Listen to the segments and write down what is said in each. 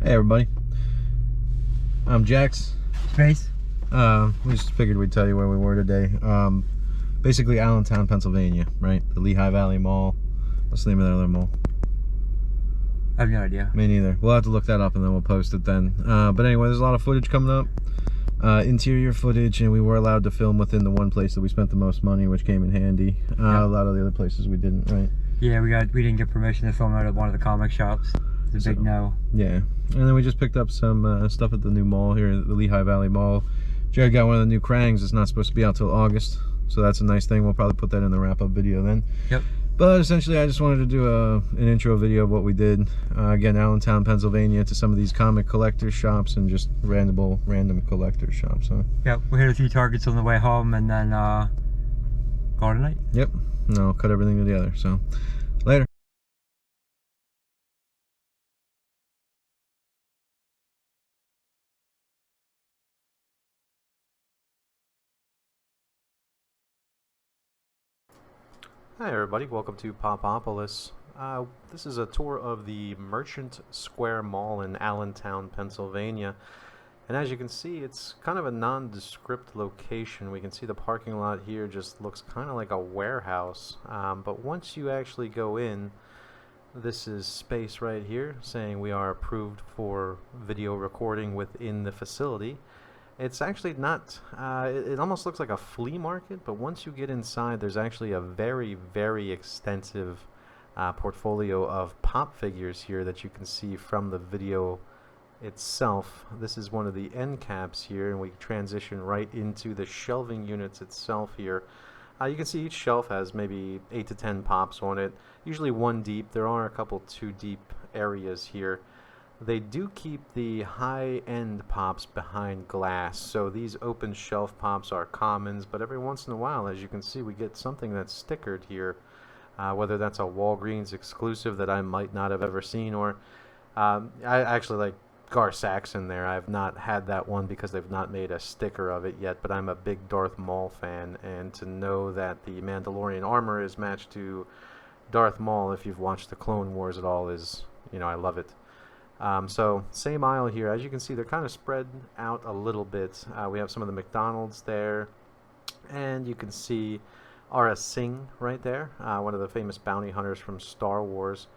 Hey everybody, I'm Jax. Space. We just figured we'd tell you where we were today. Basically Allentown, Pennsylvania, right? The Lehigh Valley Mall. What's the name of that other mall? I have no idea. Me neither. We'll have to look that up and then we'll post it then. But anyway, there's a lot of footage coming up. Interior footage, and we were allowed to film within the one place that we spent the most money, which came in handy. Yep. A lot of the other places we didn't, right? Yeah, we didn't get permission to film out at one of the comic shops. It's a big no. Yeah, and then we just picked up some stuff at the new mall here, the Lehigh Valley Mall. Jared got one of the new Krangs. It's not supposed to be out till August, so that's a nice thing. We'll probably put that in the wrap-up video then. Yep. But essentially, I just wanted to do an intro video of what we did. Again, Allentown, Pennsylvania, to some of these comic collector shops and just random collector shops. Huh? Yep, we hit a few Targets on the way home and then call it a night. Yep. And I'll cut everything together. So, later. Hi everybody, welcome to Popopolis. This is a tour of the Merchant Square Mall in Allentown, Pennsylvania. And as you can see, it's kind of a nondescript location. We can see the parking lot here just looks kind of like a warehouse. But once you actually go in, this is space right here saying we are approved for video recording within the facility. It's actually not, it almost looks like a flea market, but once you get inside, there's actually a very extensive portfolio of pop figures here that you can see from the video itself. This is one of the end caps here, and we transition right into the shelving units itself here. You can see each shelf has maybe 8 to 10 pops on it, usually one deep. There are a couple 2 deep areas here. They do keep the high-end pops behind glass, so these open shelf pops are commons, but every once in a while, as you can see, we get something that's stickered here, whether that's a Walgreens exclusive that I might not have ever seen, or I actually like Gar Saxon there. I've not had that one because they've not made a sticker of it yet, but I'm a big Darth Maul fan, and to know that the Mandalorian armor is matched to Darth Maul, if you've watched the Clone Wars at all, is, you know, I love it. So same aisle here. As you can see, they're kind of spread out a little bit. We have some of the McDonald's there, and you can see Aurra Sing right there, one of the famous bounty hunters from Star Wars.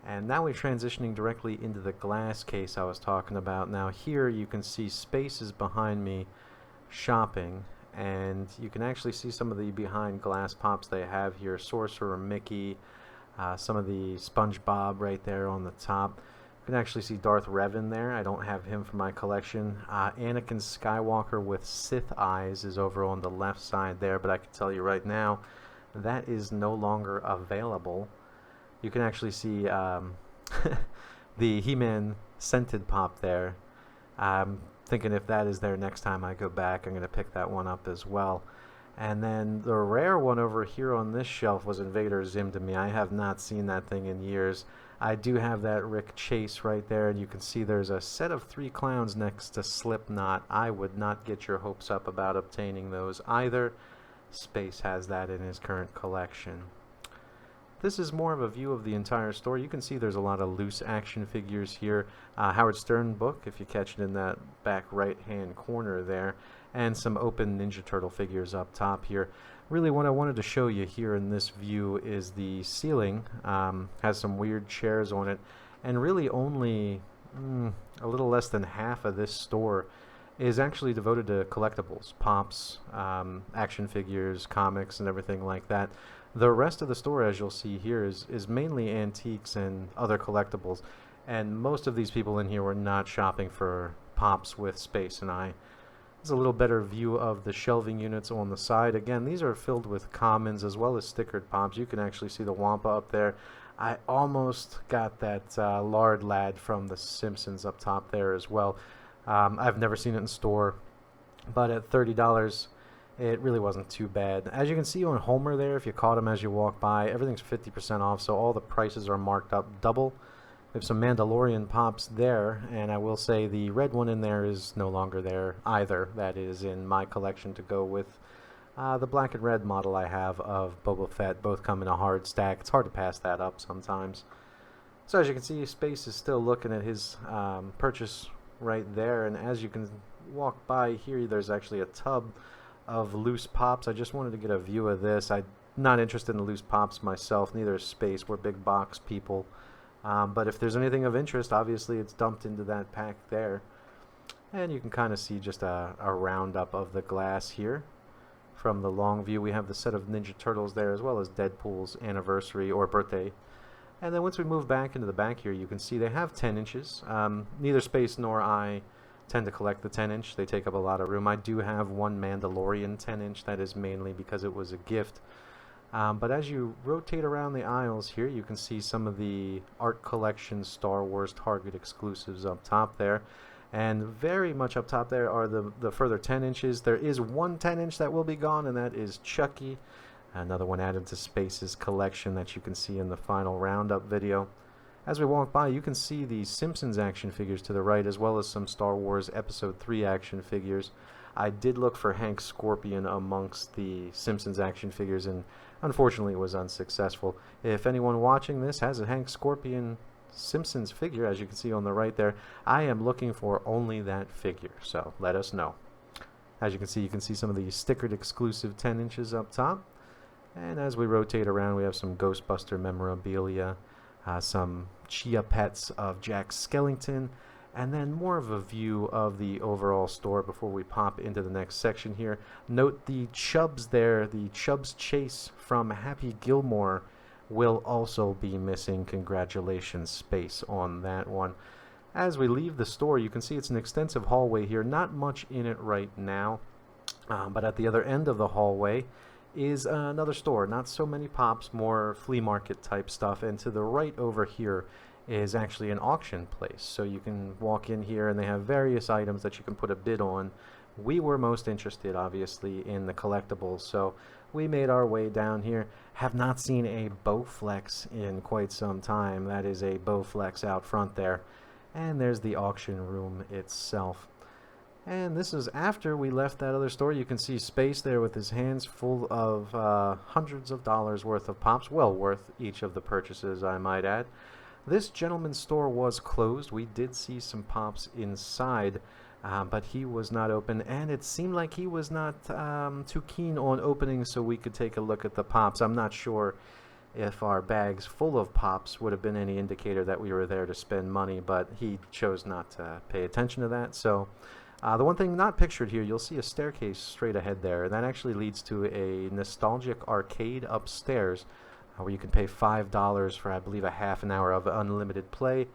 And now we're transitioning directly into the glass case I was talking about. Now here you can see spaces behind me shopping, and you can actually see some of the behind glass pops they have here. Sorcerer Mickey, some of the SpongeBob right there on the top. You can actually see Darth Revan there. I don't have him for my collection. Anakin Skywalker with Sith eyes is over on the left side there, but I can tell you right now that is no longer available. You can actually see the He-Man scented pop there. I'm thinking if that is there next time I go back, I'm going to pick that one up as well. And then the rare one over here on this shelf was Invader Zim to me. I have not seen that thing in years. I do have that Rick Chase right there, and you can see there's a set of 3 clowns next to Slipknot. I would not get your hopes up about obtaining those either. Space has that in his current collection. This is more of a view of the entire store. You can see there's a lot of loose action figures here. Howard Stern book, if you catch it in that back right-hand corner there, and some open Ninja Turtle figures up top here. Really what I wanted to show you here in this view is the ceiling. Has some weird chairs on it, and really only a little less than half of this store is actually devoted to collectibles, pops, action figures, comics, and everything like that. The rest of the store, as you'll see here, is mainly antiques and other collectibles, and most of these people in here were not shopping for pops with Space and I. There's a little better view of the shelving units on the side. Again, these are filled with commons as well as stickered pops. You can actually see the Wampa up there. I almost got that Lard Lad from The Simpsons up top there as well. I've never seen it in store, but at $30, it really wasn't too bad. As you can see on Homer there, if you caught him as you walk by, everything's 50% off, so all the prices are marked up double. We have some Mandalorian pops there, and I will say the red one in there is no longer there either. That is in my collection to go with the black and red model I have of Boba Fett. Both come in a hard stack. It's hard to pass that up sometimes. So as you can see, Space is still looking at his purchase right there, and as you can walk by here, there's actually a tub of loose pops. I just wanted to get a view of this. I'm not interested in loose pops myself, neither is Space. We're big box people. But if there's anything of interest, obviously it's dumped into that pack there. And you can kind of see just a roundup of the glass here. From the long view, we have the set of Ninja Turtles there, as well as Deadpool's anniversary or birthday. And then once we move back into the back here, you can see they have 10 inches. Neither Space nor I tend to collect the 10-inch. They take up a lot of room. I do have one Mandalorian 10-inch. That is mainly because it was a gift. But as you rotate around the aisles here, you can see some of the Art Collection Star Wars Target exclusives up top there. And very much up top there are the further 10 inches. There is one 10-inch that will be gone, and that is Chucky. Another one added to Space's collection that you can see in the final roundup video. As we walk by, you can see the Simpsons action figures to the right, as well as some Star Wars Episode 3 action figures. I did look for Hank Scorpion amongst the Simpsons action figures, and unfortunately it was unsuccessful. If anyone watching this has a Hank Scorpion Simpsons figure, as you can see on the right there, I am looking for only that figure, so let us know. As you can see some of the stickered exclusive 10 inches up top. And as we rotate around, we have some Ghostbuster memorabilia, some Chia Pets of Jack Skellington, and then more of a view of the overall store before we pop into the next section here. Note the Chubs there, the Chubs Chase from Happy Gilmore will also be missing. Congratulations, Space, on that one. As we leave the store, you can see it's an extensive hallway here. Not much in it right now, but at the other end of the hallway is another store. Not so many pops, more flea market type stuff. And to the right over here is actually an auction place. So you can walk in here and they have various items that you can put a bid on. We were most interested, obviously, in the collectibles, so we made our way down here. Have not seen a Bowflex in quite some time. That is a Bowflex out front there. And there's the auction room itself. And this is after we left that other store. You can see Space there with his hands full of hundreds of dollars worth of pops. Well worth each of the purchases, I might add. This gentleman's store was closed. We did see some pops inside, but he was not open. And it seemed like he was not too keen on opening so we could take a look at the pops. I'm not sure if our bags full of pops would have been any indicator that we were there to spend money, but he chose not to pay attention to that. So the one thing not pictured here, you'll see a staircase straight ahead there, and that actually leads to a nostalgic arcade upstairs where you can pay $5 for, I believe, a half an hour of unlimited play.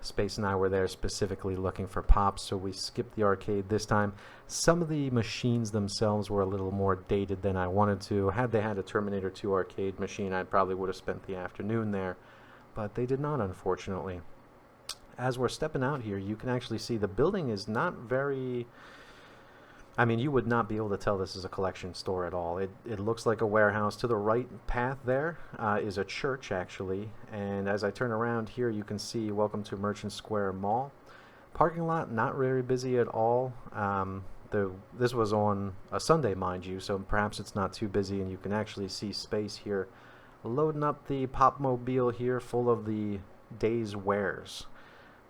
Space and I were there specifically looking for pops, so we skipped the arcade this time. Some of the machines themselves were a little more dated than I wanted to. Had they had a Terminator 2 arcade machine, I probably would have spent the afternoon there, but they did not, unfortunately. As we're stepping out here, you can actually see the building is not very... I mean, you would not be able to tell this is a collection store at all. It looks like a warehouse. To the right path there is a church, actually. And as I turn around here, you can see Welcome to Merchant Square Mall. Parking lot, not very busy at all. This was on a Sunday, mind you, so perhaps it's not too busy. And you can actually see Space here loading up the Popmobile here full of the day's wares.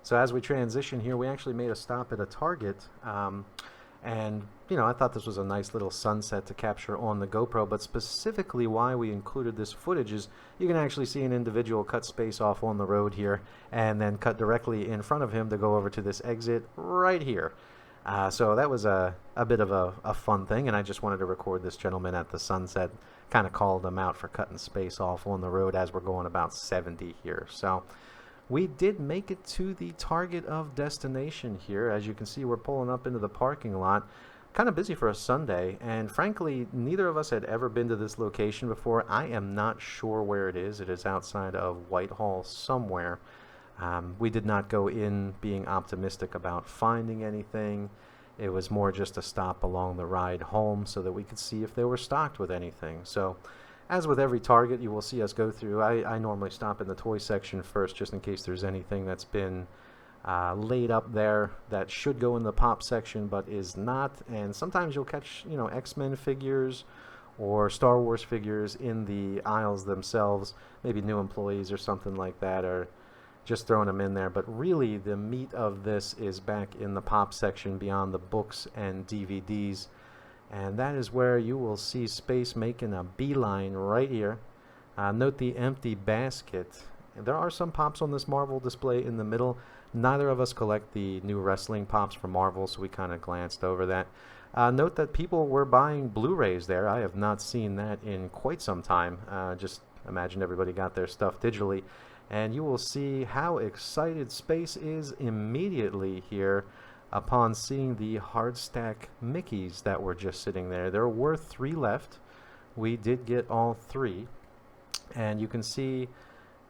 So as we transition here, we actually made a stop at a Target. And, you know, I thought this was a nice little sunset to capture on the GoPro, but specifically why we included this footage is you can actually see an individual cut Space off on the road here and then cut directly in front of him to go over to this exit right here. So that was a bit of a fun thing, and I just wanted to record this gentleman at the sunset, kind of called him out for cutting Space off on the road as we're going about 70 here. So we did make it to the target of destination here. As you can see, we're pulling up into the parking lot. Kind of busy for a Sunday, and frankly, neither of us had ever been to this location before. I am not sure where it is. It is outside of Whitehall somewhere. We did not go in being optimistic about finding anything. It was more just a stop along the ride home so that we could see if they were stocked with anything. So as with every Target you will see us go through, I normally stop in the toy section first just in case there's anything that's been laid up there that should go in the pop section but is not. And sometimes you'll catch, you know, X-Men figures or Star Wars figures in the aisles themselves. Maybe new employees or something like that are just throwing them in there. But really, the meat of this is back in the pop section beyond the books and DVDs. And that is where you will see Space making a beeline right here. Note the empty basket. There are some pops on this Marvel display in the middle. Neither of us collect the new wrestling pops from Marvel, so we kind of glanced over that. Note that people were buying Blu-rays there. I have not seen that in quite some time. Just imagine everybody got their stuff digitally. And you will see how excited Space is immediately here upon seeing the hard stack Mickeys that were just sitting there. There were 3 left. We did get all 3. And you can see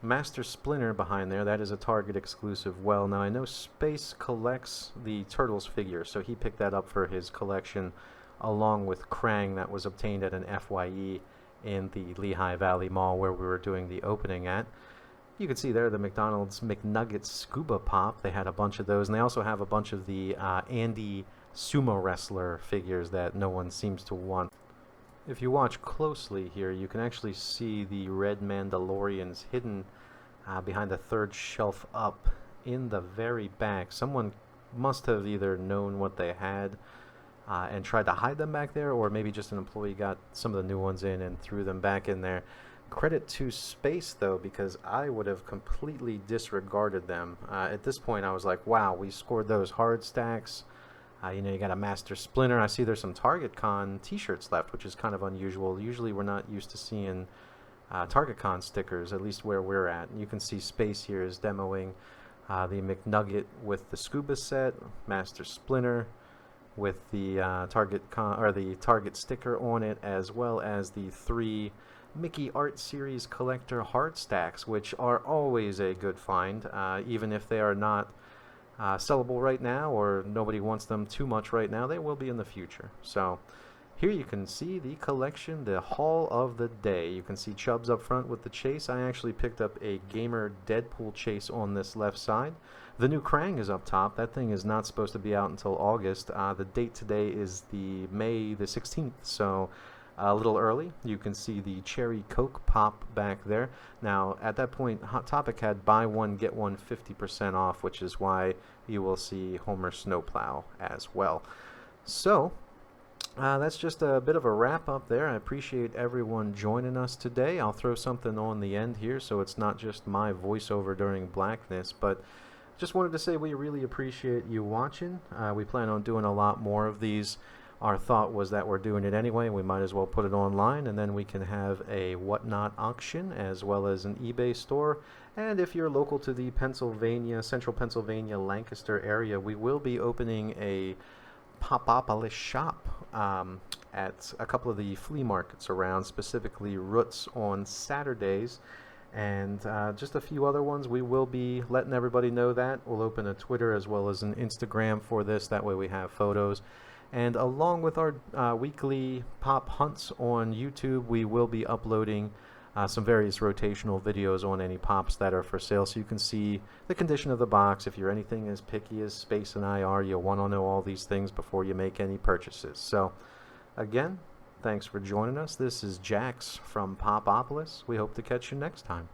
Master Splinter behind there. That is a Target exclusive. Well, now I know Space collects the Turtles figure, so he picked that up for his collection along with Krang that was obtained at an FYE in the Lehigh Valley Mall where we were doing the opening at. You can see there the McDonald's McNuggets Scuba Pop. They had a bunch of those, and they also have a bunch of the Andy sumo wrestler figures that no one seems to want. If you watch closely here, you can actually see the red Mandalorians hidden behind the 3rd shelf up in the very back. Someone must have either known what they had and tried to hide them back there, or maybe just an employee got some of the new ones in and threw them back in there. Credit to Space, though, because I would have completely disregarded them. At this point, I was like, wow, we scored those hard stacks. You know, you got a Master Splinter. I see there's some Target Con t-shirts left, which is kind of unusual. Usually we're not used to seeing Target Con stickers, at least where we're at. And you can see Space here is demoing the McNugget with the scuba set, Master Splinter with the Target sticker on it, as well as the 3 Mickey Art Series Collector hard stacks, which are always a good find, even if they are not sellable right now or nobody wants them too much right now. They will be in the future. So here you can see the collection, the haul of the day. You can see Chubbs up front with the chase. I actually picked up a Gamer Deadpool chase on this left side. The new Krang is up top. That thing is not supposed to be out until August. The date today is the May the 16th, so a little early. You can see the Cherry Coke pop back there. Now, at that point, Hot Topic had buy one, get one 50% off, which is why you will see Homer Snowplow as well. So, that's just a bit of a wrap up there. I appreciate everyone joining us today. I'll throw something on the end here so it's not just my voiceover during blackness, but just wanted to say we really appreciate you watching. We plan on doing a lot more of these. Our thought was that we're doing it anyway. We might as well put it online, and then we can have a Whatnot auction as well as an eBay store. And if you're local to the central Pennsylvania, Lancaster area, we will be opening a Popopolis shop at a couple of the flea markets around, specifically Roots on Saturdays, and just a few other ones. We will be letting everybody know that. We'll open a Twitter as well as an Instagram for this. That way we have photos. And along with our weekly pop hunts on YouTube, we will be uploading some various rotational videos on any pops that are for sale, so you can see the condition of the box. If you're anything as picky as Space and I are, you'll want to know all these things before you make any purchases. So, again, thanks for joining us. This is Jax from Popopolis. We hope to catch you next time.